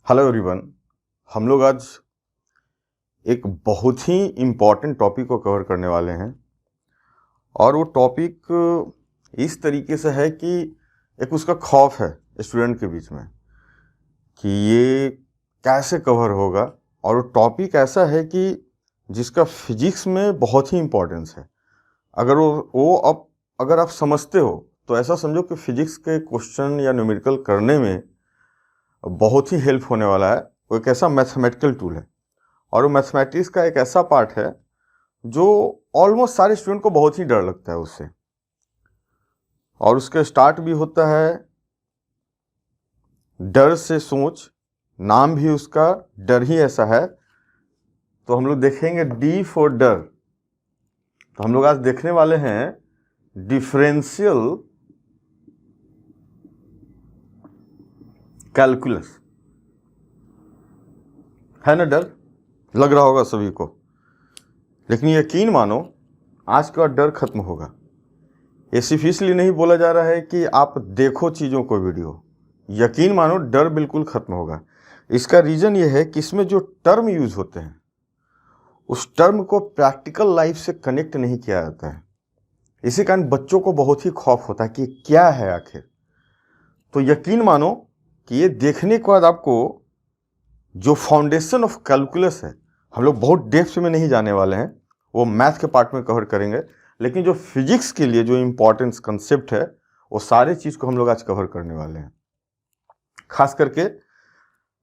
Hello everyone. हम लोग आज एक बहुत ही इम्पॉर्टेंट टॉपिक को कवर करने वाले हैं और वो टॉपिक इस तरीके से है कि एक उसका खौफ है स्टूडेंट के बीच में कि ये कैसे कवर होगा। और वो टॉपिक ऐसा है कि जिसका फिजिक्स में बहुत ही इम्पोर्टेंस है। अगर आप समझते हो तो ऐसा समझो कि फिजिक्स के क्वेश्चन या न्यूमेरिकल करने में बहुत ही हेल्प होने वाला है। वो एक ऐसा मैथमेटिकल टूल है और वो मैथमेटिक्स का एक ऐसा पार्ट है जो ऑलमोस्ट सारे स्टूडेंट को बहुत ही डर लगता है उससे। और उसका स्टार्ट भी होता है डर से सोच, नाम भी उसका डर ही ऐसा है। तो हम लोग देखेंगे डी फॉर डर। तो हम लोग आज देखने वाले हैं डिफरेंशियल कैलकुलस। है ना, डर लग रहा होगा सभी को, लेकिन यकीन मानो आज के बाद डर खत्म होगा। ये सिर्फ इसलिए नहीं बोला जा रहा है कि आप देखो चीज़ों को वीडियो, यकीन मानो डर बिल्कुल खत्म होगा। इसका रीज़न ये है कि इसमें जो टर्म यूज होते हैं उस टर्म को प्रैक्टिकल लाइफ से कनेक्ट नहीं किया जाता है। इसी कारण बच्चों को बहुत ही खौफ होता है कि क्या है आखिर। तो यकीन मानो कि ये देखने के बाद आपको जो फाउंडेशन ऑफ कैलकुलस है, हम लोग बहुत डेप्थ में नहीं जाने वाले हैं, वो मैथ के पार्ट में कवर करेंगे, लेकिन जो फिजिक्स के लिए जो इम्पोर्टेंस कंसेप्ट है वो सारे चीज़ को हम लोग आज कवर करने वाले हैं। खास करके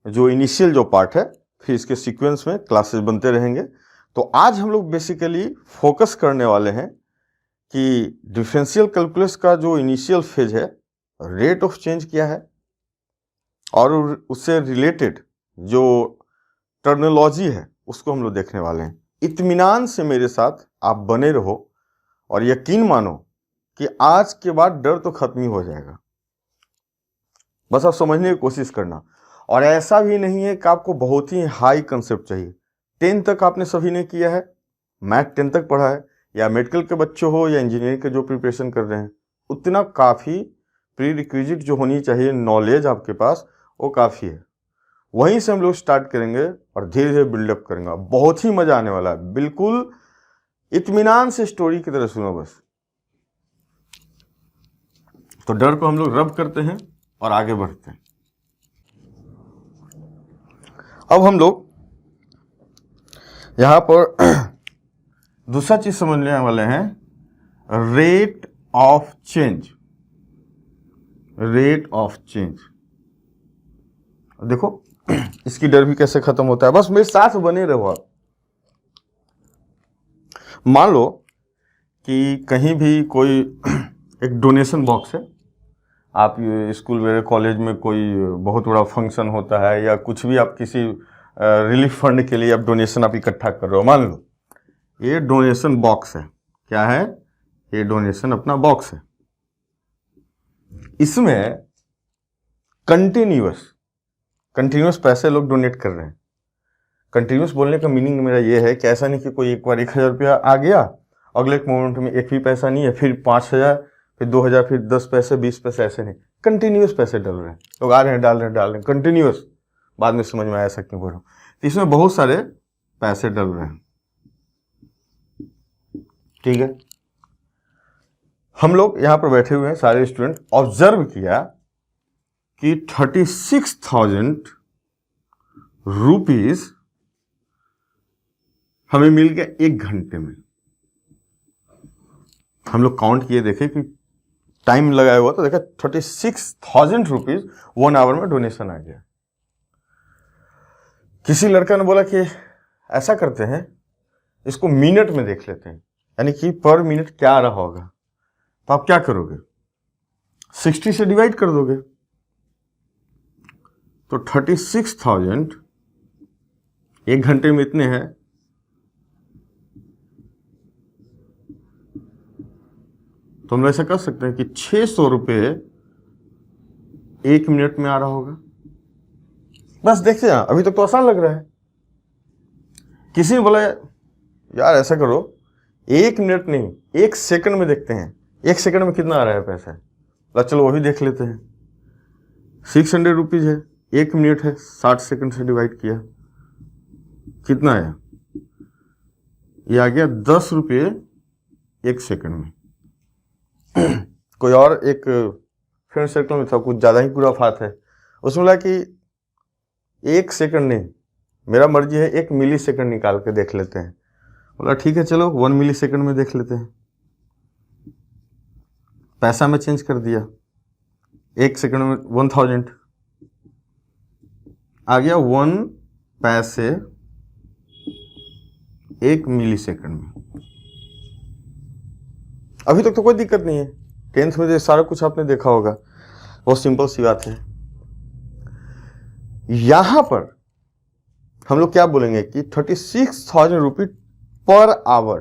जो इनिशियल जो पार्ट है, फिर इसके सीक्वेंस में क्लासेस बनते रहेंगे। तो आज हम लोग बेसिकली फोकस करने वाले हैं कि डिफरेंशियल कैलकुलस का जो इनिशियल फेज है, रेट ऑफ चेंज क्या है, और उससे रिलेटेड जो टर्मिनोलॉजी है उसको हम लोग देखने वाले हैं। इत्मीनान से मेरे साथ आप बने रहो और यकीन मानो कि आज के बाद डर तो खत्म ही हो जाएगा। बस आप समझने की कोशिश करना। और ऐसा भी नहीं है कि आपको बहुत ही हाई कंसेप्ट चाहिए। 10 तक आपने सभी ने किया है, मैथ 10 तक पढ़ा है, या मेडिकल के बच्चे हो या इंजीनियरिंग के जो प्रिपरेशन कर रहे हैं, उतना काफ़ी प्री रिक्विजिट जो होनी चाहिए नॉलेज आपके पास वो काफ़ी है। वहीं से हम लोग स्टार्ट करेंगे और धीरे धीरे बिल्डअप करेंगे। बहुत ही मजा आने वाला है। बिल्कुल इत्मीनान से स्टोरी की तरह सुनो बस। तो डर को हम लोग रब करते हैं और आगे बढ़ते हैं। अब हम लोग यहां पर दूसरा चीज समझने वाले हैं, rate of change. Rate of change देखो इसकी डर भी कैसे खत्म होता है। बस मेरे साथ बने रहो आप। मान लो कि कहीं भी कोई एक डोनेशन बॉक्स है, आप स्कूल में कॉलेज में कोई बहुत बड़ा फंक्शन होता है या कुछ भी, आप किसी रिलीफ फंड के लिए आप डोनेशन आप इकट्ठा कर रहे हो। मान लो ये डोनेशन बॉक्स है। क्या है ये? डोनेशन अपना बॉक्स है। इसमें कंटिन्यूस पैसे लोग डोनेट कर रहे हैं। कंटिन्यूस बोलने का मीनिंग मेरा ये है कि ऐसा नहीं कि कोई एक बार 1000 रुपया आ गया, अगले एक मोमेंट में एक भी पैसा नहीं है, फिर 5000, फिर 2000, फिर 10 पैसे 20 पैसे, ऐसे नहीं। कंटिन्यूस पैसे डाल रहे हैं लोग, आ रहे हैं, डाल रहे हैं कंटिन्यूस। बाद में समझ में आया ऐसा क्यों बोल रहा हूँ। तो इसमें बहुत सारे पैसे डल रहे हैं। ठीक है, हम लोग यहां पर बैठे हुए हैं सारे स्टूडेंट। ऑब्जर्व किया कि 36,000 रुपीज हमें मिल गया 1 घंटे में। हम लोग काउंट किए, देखे कि टाइम लगाया हुआ तो देखा 36,000 रुपीज 1 आवर में डोनेशन आ गया। किसी लड़का ने बोला कि ऐसा करते हैं, इसको मिनट में देख लेते हैं, यानी कि पर मिनट क्या आ रहा होगा। तो आप क्या करोगे? 60 से डिवाइड कर दोगे। तो 36,000 1 घंटे में इतने हैं, तो हम ऐसा कर सकते हैं कि 600 रुपये 1 मिनट में आ रहा होगा। बस देखते हैं, अभी तक तो आसान लग रहा है। किसी ने बोला यार ऐसा करो, 1 मिनट नहीं 1 सेकंड में देखते हैं, 1 सेकंड में कितना आ रहा है पैसा। चलो वो भी देख लेते हैं। 600 रुपीज है, 1 मिनट है, 60 सेकंड से डिवाइड किया, कितना आया? ये आ गया 10 रुपये 1 सेकंड में। कोई और एक फ्रेंड सर्कल में था, कुछ ज़्यादा ही खुराफात है, उसमें बोला कि 1 सेकंड नहीं, मेरा मर्जी है 1 मिली सेकंड निकाल के देख लेते हैं। बोला ठीक है चलो 1 मिली सेकंड में देख लेते हैं। पैसा में चेंज कर दिया, 1 सेकंड में 1000 आ गया, 1 पैसे 1 मिली सेकंड में। अभी तक तो कोई दिक्कत नहीं है, 10th में सारा कुछ आपने देखा होगा, बहुत सिंपल सी बात है। यहां पर हम लोग क्या बोलेंगे कि 36,000 रुपये पर आवर,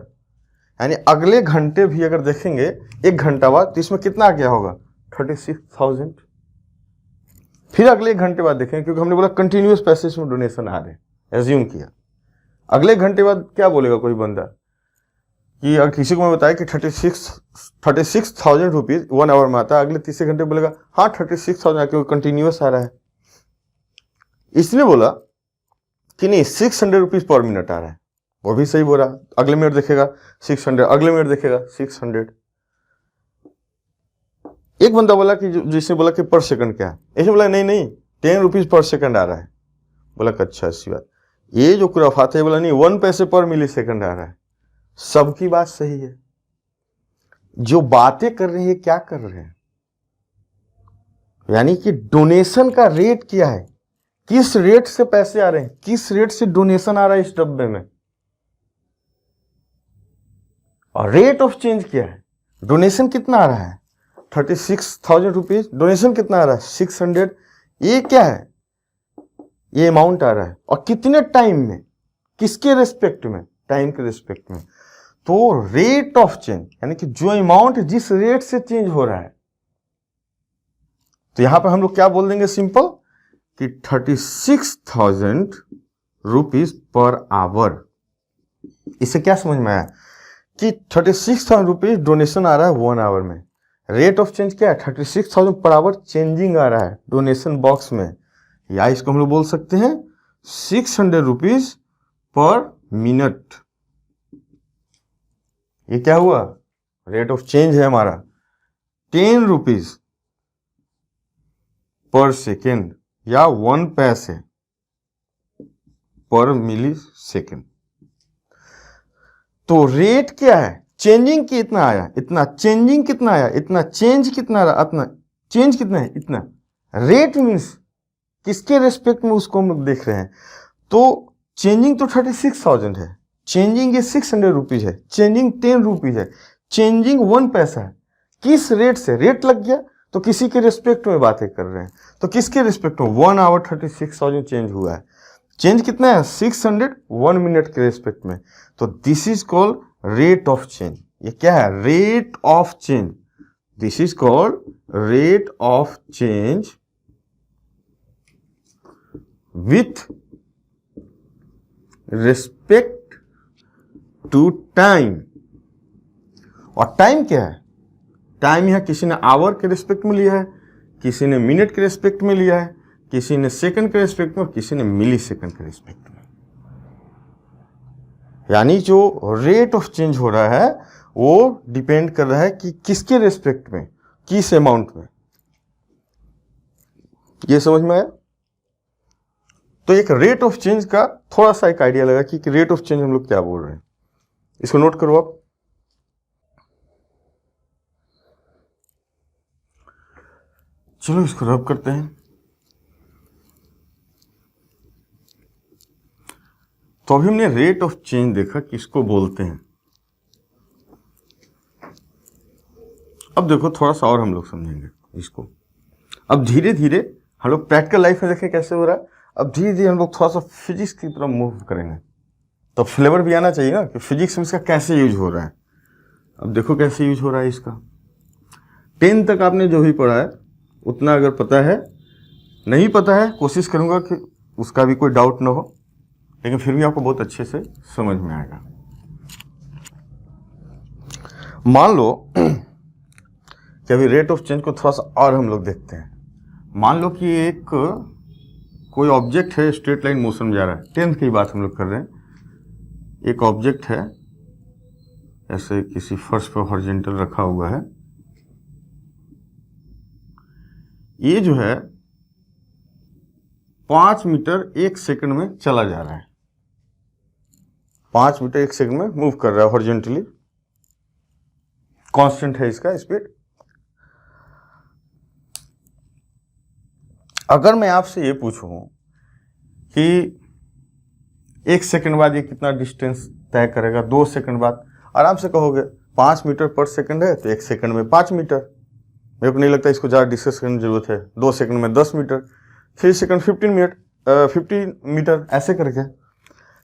यानी अगले घंटे भी अगर देखेंगे 1 घंटा बाद तो इसमें कितना आ गया होगा? 36,000। फिर अगले 1 घंटे बाद देखेंगे, क्योंकि हमने बोला कंटिन्यूअस पैसे में डोनेशन आ रहे हैं, एज्यूम किया। अगले घंटे बाद क्या बोलेगा कोई बंदा कि अगर किसी को मैं बताया कि 36,000 रुपीज 1 आवर में आता है, अगले तीसरे घंटे बोलेगा हाँ 36,000, क्योंकि कंटिन्यूअस आ रहा है। इसने बोला कि नहीं 600 रुपीज पर मिनट आ रहा है, वो भी सही बोला। अगले मिनट देखेगा 600, अगले मिनट देखेगा 600। एक बंदा बोला कि जिसने बोला कि पर सेकंड क्या है, इसने बोला नहीं 10 रुपीज पर सेकंड आ रहा है। बोला अच्छा अच्छी बात। ये जो खुराफात है, बोला नहीं 1 पैसे पर मिली सेकंड आ रहा है। सबकी बात सही है, जो बातें कर रहे हैं क्या कर रहे हैं, यानी कि डोनेशन का रेट क्या है, किस रेट से पैसे आ रहे हैं, किस रेट से डोनेशन आ रहा है इस डब्बे में, और रेट ऑफ चेंज क्या है। डोनेशन कितना आ रहा है? 36,000 रुपीज, डोनेशन कितना आ रहा है? 600। ये क्या है? ये अमाउंट आ रहा है, और कितने टाइम में, किसके रेस्पेक्ट में? टाइम के रेस्पेक्ट में। तो रेट ऑफ चेंज, यानी कि जो अमाउंट जिस रेट से चेंज हो रहा है, तो यहां पर हम लोग क्या बोल देंगे सिंपल कि 36,000 रुपीज पर आवर। इससे क्या समझ में आया कि 36,000 रुपीज डोनेशन आ रहा है 1 आवर में। रेट ऑफ चेंज क्या है? 36,000 पर आवर चेंजिंग आ रहा है डोनेशन बॉक्स में, या इसको हम लोग बोल सकते हैं 600 रुपीज पर मिनट। ये क्या हुआ? रेट ऑफ चेंज है हमारा 10 रुपीज पर सेकेंड, या 1 पैसे पर मिली सेकेंड। तो रेट क्या है? चेंजिंग कितना आया इतना, चेंजिंग कितना आया इतना, चेंज कितना रहा इतना, चेंज कितना है इतना। रेट मीन्स किसके रेस्पेक्ट में उसको हम लोग देख रहे हैं। तो चेंजिंग तो 36,000 है, चेंजिंग ये 600 रुपीज है, चेंजिंग 10 रुपीज है, चेंजिंग 1 पैसा है। किस रेट से? रेट लग गया तो किसी के रेस्पेक्ट में बातें कर रहे हैं। तो किसके रेस्पेक्ट में? 1 आवर 36,000 चेंज हुआ है। चेंज कितना है? 600 1 मिनट के रेस्पेक्ट में। तो this is called rate of change. ये क्या है? Rate of change. This is called rate of change with respect to time. और टाइम क्या है? टाइम यहां किसी ने आवर के रिस्पेक्ट में लिया है, किसी ने मिनट के रिस्पेक्ट में लिया है, किसी ने सेकंड के रिस्पेक्ट में, और किसी ने मिली सेकंड के रिस्पेक्ट में। यानी जो रेट ऑफ चेंज हो रहा है वो डिपेंड कर रहा है कि किसके रेस्पेक्ट में, किस अमाउंट में। ये समझ में आया? तो एक रेट ऑफ चेंज का थोड़ा सा एक आइडिया लगा कि रेट ऑफ चेंज हम लोग क्या बोल रहे हैं। इसको नोट करो आप। चलो इसको रब करते हैं। तो अभी हमने रेट ऑफ चेंज देखा किसको बोलते हैं। अब देखो थोड़ा सा और हम लोग समझेंगे इसको। अब धीरे धीरे हम लोग प्रैक्टिकल लाइफ में देखें कैसे हो रहा है। अब धीरे धीरे हम लोग थोड़ा सा फिजिक्स की तरफ मूव करेंगे, तो फ्लेवर भी आना चाहिए ना कि फिजिक्स में इसका कैसे यूज हो रहा है। अब देखो कैसे यूज हो रहा है इसका। 10 तक आपने जो भी पढ़ा है उतना अगर पता है, नहीं पता है कोशिश करूंगा कि उसका भी कोई डाउट ना हो, लेकिन फिर भी आपको बहुत अच्छे से समझ में आएगा। मान लो कि अभी रेट ऑफ चेंज को थोड़ा सा और हम लोग देखते हैं। मान लो कि एक कोई ऑब्जेक्ट है स्ट्रेट लाइन मोशन में जा रहा है, 10th की बात हम लोग कर रहे हैं। एक ऑब्जेक्ट है ऐसे किसी फर्श पर हॉरिजॉन्टल रखा हुआ है, ये जो है 5 मीटर 1 सेकंड में चला जा रहा है, 5 मीटर 1 सेकंड में मूव कर रहा है हॉरिजॉन्टली, कांस्टेंट है इसका स्पीड। अगर मैं आपसे ये पूछूं कि 1 सेकंड बाद ये कितना डिस्टेंस तय करेगा, 2 सेकंड बाद, आराम से कहोगे 5 मीटर पर सेकंड है तो 1 सेकंड में 5 मीटर। मेरे को नहीं लगता इसको ज़्यादा डिस्कस करने की जरूरत है। 2 सेकंड में 10 मीटर, 3 सेकंड 15 मीटर, ऐसे करके।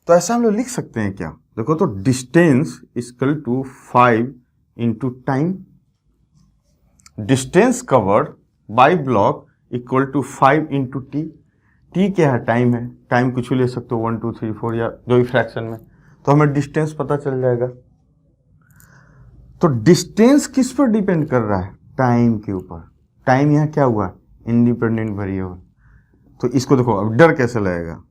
तो ऐसा हम लोग लिख सकते हैं क्या? देखो तो distance equal to 5 into time, distance covered by block equal to 5 into T. T क्या है? टाइम है, टाइम कुछ भी ले सकते हो, 1 2 3 4 या जो भी फ्रैक्शन में, तो हमें डिस्टेंस पता चल जाएगा। तो डिस्टेंस किस पर डिपेंड कर रहा है? टाइम के ऊपर। टाइम यहाँ क्या हुआ? Independent variable. तो इसको देखो अब डर कैसे लगेगा,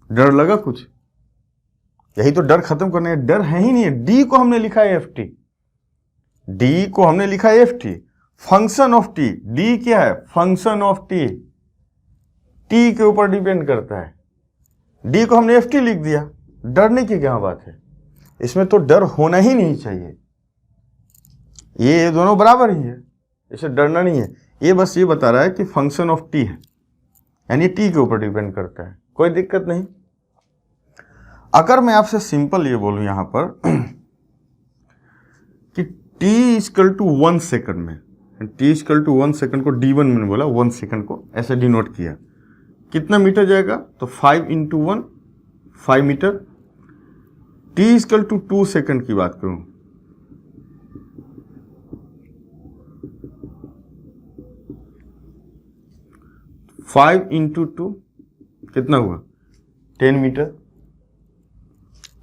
डर लगा कुछ? यही तो डर खत्म करने है। डर है ही नहीं है। डी को हमने लिखा है ft, डी को हमने लिखा है ft, function of T. D क्या है? फंक्शन ऑफ टी, टी के ऊपर डिपेंड करता है। डी को हमने ft लिख दिया, डरने की क्या बात है? इसमें तो डर होना ही नहीं चाहिए। ये दोनों बराबर ही है, इसे डरना नहीं है। ये बस ये बता रहा है कि फंक्शन ऑफ टी है, यानी टी के ऊपर डिपेंड करता है, कोई दिक्कत नहीं। अगर मैं आपसे सिंपल ये बोलूं यहां पर कि t इक्वल टू 1 सेकंड में, t इक्वल टू 1 सेकंड को d1 मैंने बोला, 1 सेकंड को ऐसे डिनोट किया, कितना मीटर जाएगा? तो 5 into 1 5 metre. t equal to 2 second की बात करूं, फाइव इंटू 2 कितना हुआ? 10 मीटर।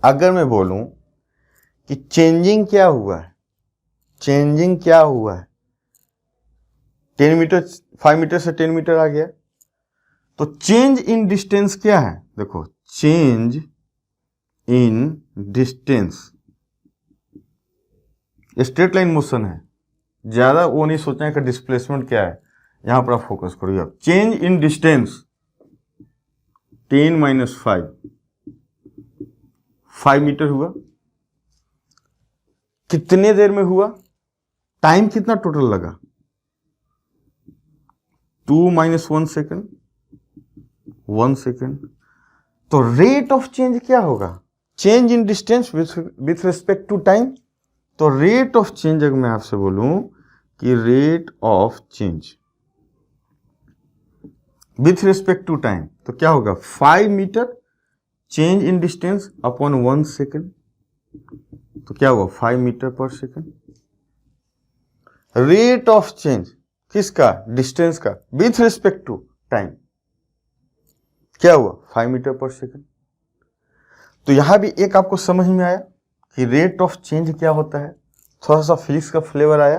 अगर मैं बोलूं कि चेंजिंग क्या हुआ है, चेंजिंग क्या हुआ है, 10 मीटर 5 मीटर से 10 मीटर आ गया, तो चेंज इन डिस्टेंस क्या है? देखो change in distance, straight line motion है, ज्यादा वो नहीं सोचना है कि डिस्प्लेसमेंट क्या है, यहां पर आप फोकस करिए। आप change in distance 10 minus 5 metre हुआ। कितने देर में हुआ? टाइम कितना टोटल लगा? 2 माइनस 1 सेकेंड, 1 सेकेंड। तो रेट ऑफ चेंज क्या होगा? Change in distance with respect to time. तो रेट ऑफ चेंज अगर मैं आपसे बोलूं कि rate of change with respect to time, तो क्या होगा? 5 metre change in distance upon 1 second, तो क्या होगा? 5 metre per second. Rate of change किसका? डिस्टेंस का, विथ रिस्पेक्ट टू टाइम, क्या हुआ? 5 मीटर पर सेकेंड। तो यहां भी एक आपको समझ में आया कि रेट ऑफ चेंज क्या होता है, थोड़ा सा फिजिक्स का फ्लेवर आया।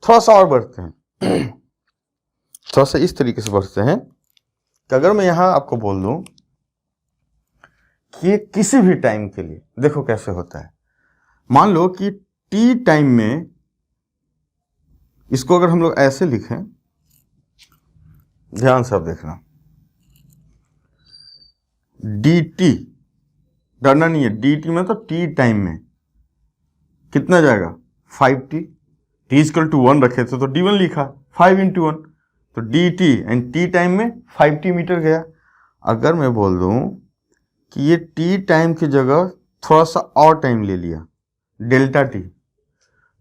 थोड़ा सा और बढ़ते हैं, थोड़ा सा इस तरीके से बढ़ते हैं कि अगर मैं यहां आपको बोल दूं कि किसी भी टाइम के लिए, देखो कैसे होता है। मान लो कि टी टाइम में, इसको अगर हम लोग ऐसे लिखें, ध्यान से आप देखना, डी टी, डरना नहीं है, डी टी में तो टी टाइम में कितना जाएगा? 5t। टी इक्वल टू 1 रखे थे तो d1 लिखा, 5 इंटू 1, तो dt एंड टी टाइम में 5t मीटर गया। अगर मैं बोल दूं कि ये टी टाइम की जगह थोड़ा सा और टाइम ले लिया, डेल्टा टी।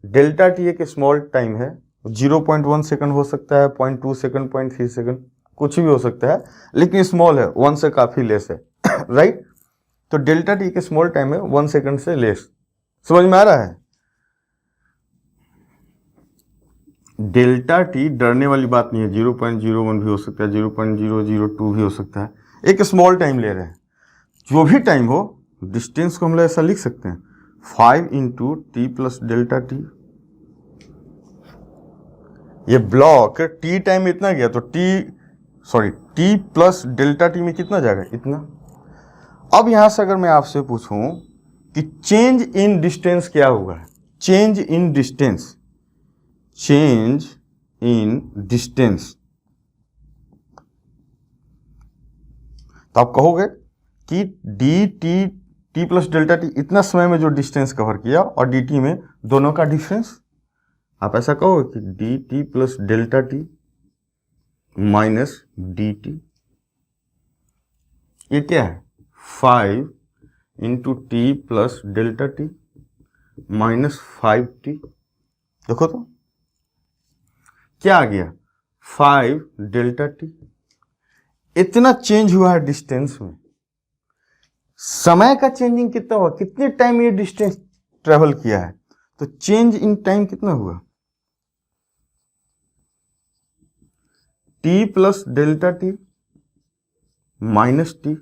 डेल्टा टी एक स्मॉल टाइम है, 0.1 सेकंड हो सकता है, 0.2 सेकंड, 0.3 सेकंड, कुछ भी हो सकता है, लेकिन स्मॉल है, 1 से काफी लेस है, राइट? तो डेल्टा टी के स्मॉल टाइम है 1 सेकंड से लेस। समझ में आ रहा है? डेल्टा टी डरने वाली बात नहीं है, 0.01 भी हो सकता है, 0.002 भी हो सकता है, एक स्मॉल टाइम ले रहे हैं। जो भी टाइम हो, डिस्टेंस को हम लोग ऐसा लिख सकते हैं, 5 into T plus delta T. ये ब्लॉक टी टाइम में इतना गया तो टी प्लस डेल्टा टी में कितना जाएगा, इतना। अब यहां से अगर मैं आपसे पूछूं कि चेंज इन डिस्टेंस क्या होगा, change in distance, change in distance, तो आप कहोगे कि D T plus delta T इतना समय में जो डिस्टेंस कवर किया और डी टी में दोनों का डिफरेंस, आप ऐसा कहोगे कि D T plus delta T minus D T, ये क्या है 5 into T plus delta T minus 5t। देखो तो क्या आ गया 5 डेल्टा टी। इतना चेंज हुआ है डिस्टेंस में। समय का चेंजिंग कितना हुआ, कितने टाइम ये डिस्टेंस ट्रेवल किया है, तो चेंज इन टाइम कितना हुआ, T plus delta T minus T,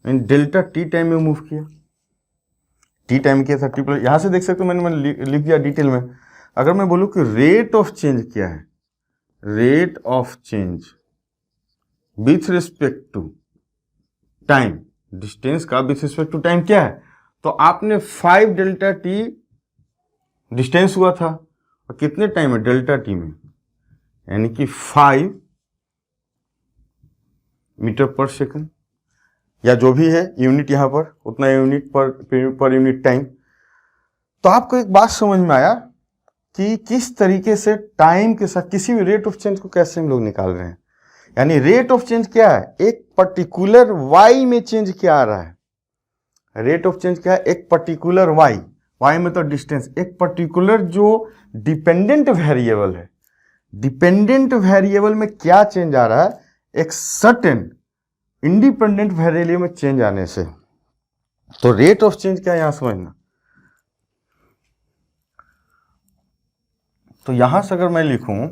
delta T time में मूव किया, टी टाइम किया था टी प्लस। यहां से देख सकते हो मैंने लिख दिया डिटेल में। अगर मैं बोलूं कि रेट ऑफ चेंज क्या है, rate of change with respect to time, distance का विथ रिस्पेक्ट टू टाइम क्या है, तो आपने 5 डेल्टा टी डिस्टेंस हुआ था और कितने टाइम है डेल्टा टी में, यानी कि 5 मीटर पर सेकंड, या जो भी है यूनिट यहां पर उतना यूनिट पर यूनिट टाइम। तो आपको एक बात समझ में आया कि किस तरीके से टाइम के साथ किसी भी रेट ऑफ चेंज को कैसे हम लोग निकाल रहे हैं। यानी रेट ऑफ चेंज क्या है, एक पर्टिकुलर वाई में चेंज क्या आ रहा है, रेट ऑफ चेंज क्या है, एक पर्टिकुलर वाई में तो डिस्टेंस, एक पर्टिकुलर जो डिपेंडेंट वेरिएबल है, डिपेंडेंट वेरिएबल में क्या चेंज आ रहा है, एक सर्टेन इंडिपेंडेंट वेरिएबल में चेंज आने से। तो रेट ऑफ चेंज क्या है यहां समझना। तो यहां से अगर मैं लिखूं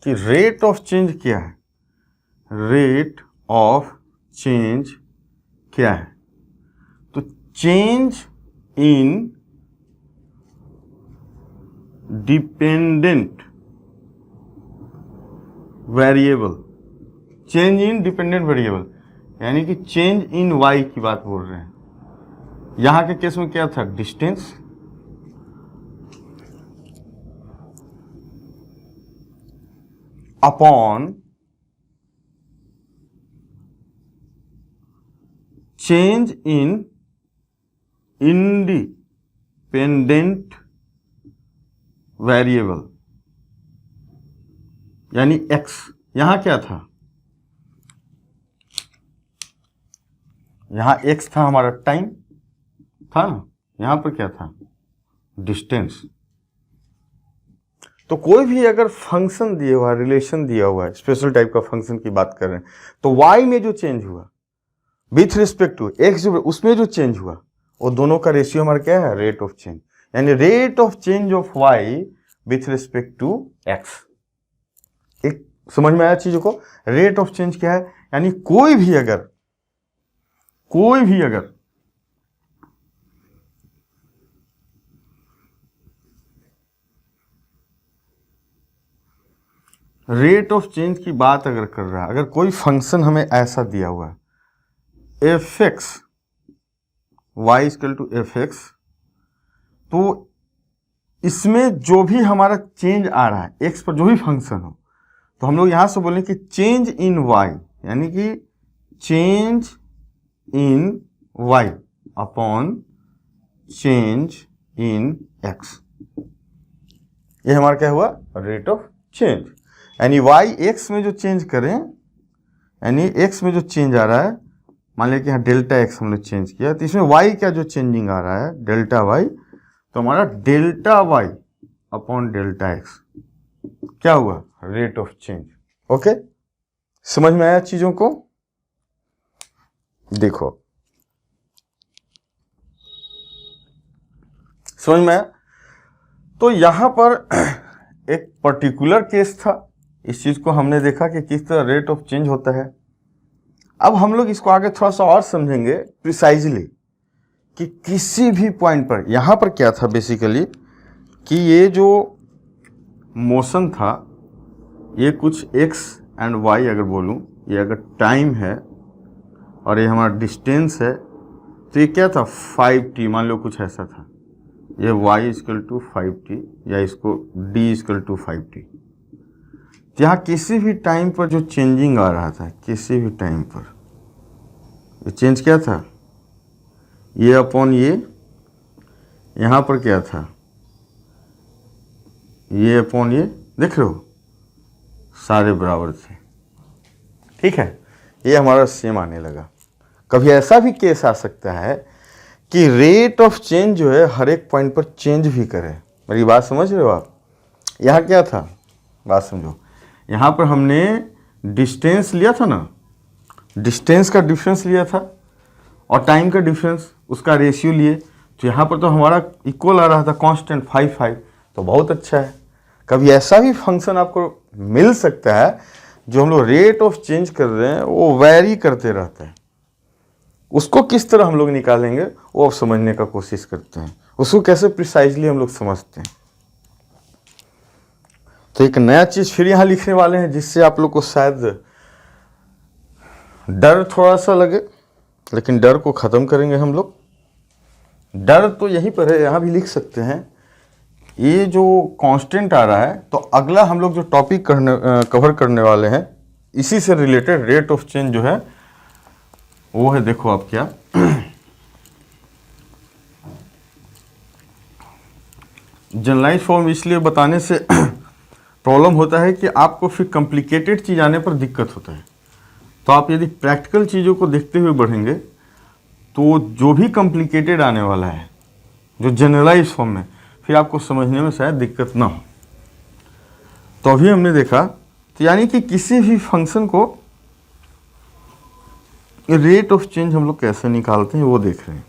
कि रेट ऑफ चेंज क्या है, रेट ऑफ चेंज क्या है, तो change in dependent variable, change in dependent variable यानी कि चेंज इन वाई की बात बोल रहे हैं। यहां के केस में क्या था, distance upon change in independent variable यानी x। यहां क्या था, यहां x था हमारा टाइम था ना, यहां पर क्या था डिस्टेंस। तो कोई भी अगर फंक्शन दिया हुआ है, रिलेशन दिया हुआ है, स्पेशल टाइप का फंक्शन की बात कर रहे हैं, तो y में जो चेंज हुआ विथ रिस्पेक्ट टू x जो उसमें जो चेंज हुआ वो दोनों का रेशियो हमारा क्या है, रेट ऑफ चेंज, यानी rate of change of y with respect to x। एक समझ में आया चीजों को, रेट ऑफ चेंज क्या है, यानी कोई भी अगर रेट ऑफ चेंज की बात अगर कर रहा है, अगर कोई फंक्शन हमें ऐसा दिया हुआ है F X Y equal to F X, तो इसमें जो भी हमारा चेंज आ रहा है एक्स पर जो भी फंक्शन हो, तो हम लोग यहां से बोलें कि चेंज इन वाई यानी कि change in y upon change in x, ये हमारा क्या हुआ, रेट ऑफ चेंज। यानी वाई एक्स में जो चेंज करें, यानी एक्स में जो चेंज आ रहा है, मान लिया कि यहाँ डेल्टा एक्स हमने चेंज किया, तो इसमें वाई का जो चेंजिंग आ रहा है डेल्टा वाई, तो हमारा delta y upon delta x क्या हुआ, रेट ऑफ चेंज। ओके, समझ में आया चीजों को। देखो समझ में आया। तो यहां पर एक पर्टिकुलर केस था इस चीज़ को हमने देखा कि किस तरह रेट ऑफ चेंज होता है। अब हम लोग इसको आगे थोड़ा सा और समझेंगे प्रिसाइजली कि किसी भी पॉइंट पर, यहाँ पर क्या था बेसिकली कि ये जो मोशन था, ये कुछ x एंड y अगर बोलूँ, ये अगर टाइम है और ये हमारा डिस्टेंस है, तो ये क्या था 5t, मान लो कुछ ऐसा था, ये y इक्वल टू 5t या इसको d इक्वल टू 5t। यहाँ किसी भी टाइम पर जो चेंजिंग आ रहा था, किसी भी टाइम पर ये चेंज क्या था, ये अपॉन ये, यहाँ पर क्या था, ये अपॉन ये, देख रहे हो सारे बराबर थे। ठीक है, ये हमारा सेम आने लगा। कभी ऐसा भी केस आ सकता है कि रेट ऑफ चेंज जो है हर एक पॉइंट पर चेंज भी करे। मेरी बात समझ रहे हो आप? यहाँ क्या था, बात समझो, यहाँ पर हमने डिस्टेंस लिया था ना, डिस्टेंस का डिफरेंस लिया था और टाइम का डिफरेंस, उसका रेशियो लिए, तो यहाँ पर तो हमारा इक्वल आ रहा था कांस्टेंट 5, तो बहुत अच्छा है। कभी ऐसा भी फंक्शन आपको मिल सकता है जो हम लोग रेट ऑफ चेंज कर रहे हैं वो वैरी करते रहता है, उसको किस तरह हम लोग निकालेंगे वो अब समझने का कोशिश करते हैं, उसको कैसे प्रिसाइजली हम लोग समझते हैं। तो एक नया चीज़ फिर यहाँ लिखने वाले हैं जिससे आप लोग को शायद डर थोड़ा सा लगे, लेकिन डर को ख़त्म करेंगे हम लोग। डर तो यहीं पर है, यहाँ भी लिख सकते हैं। ये जो कांस्टेंट आ रहा है, तो अगला हम लोग जो टॉपिक कवर करने वाले हैं इसी से रिलेटेड रेट ऑफ चेंज जो है वो है, देखो आप क्या जनरलाइज फॉर्म इसलिए बताने से प्रॉब्लम होता है कि आपको फिर कॉम्प्लिकेटेड चीज़ आने पर दिक्कत होता है। तो आप यदि प्रैक्टिकल चीज़ों को देखते हुए बढ़ेंगे तो जो भी कॉम्प्लिकेटेड आने वाला है जो जनरलाइज फॉर्म में, फिर आपको समझने में शायद दिक्कत ना हो। तो अभी हमने देखा, तो यानी कि किसी भी फंक्शन को रेट ऑफ चेंज हम लोग कैसे निकालते हैं वो देख रहे हैं।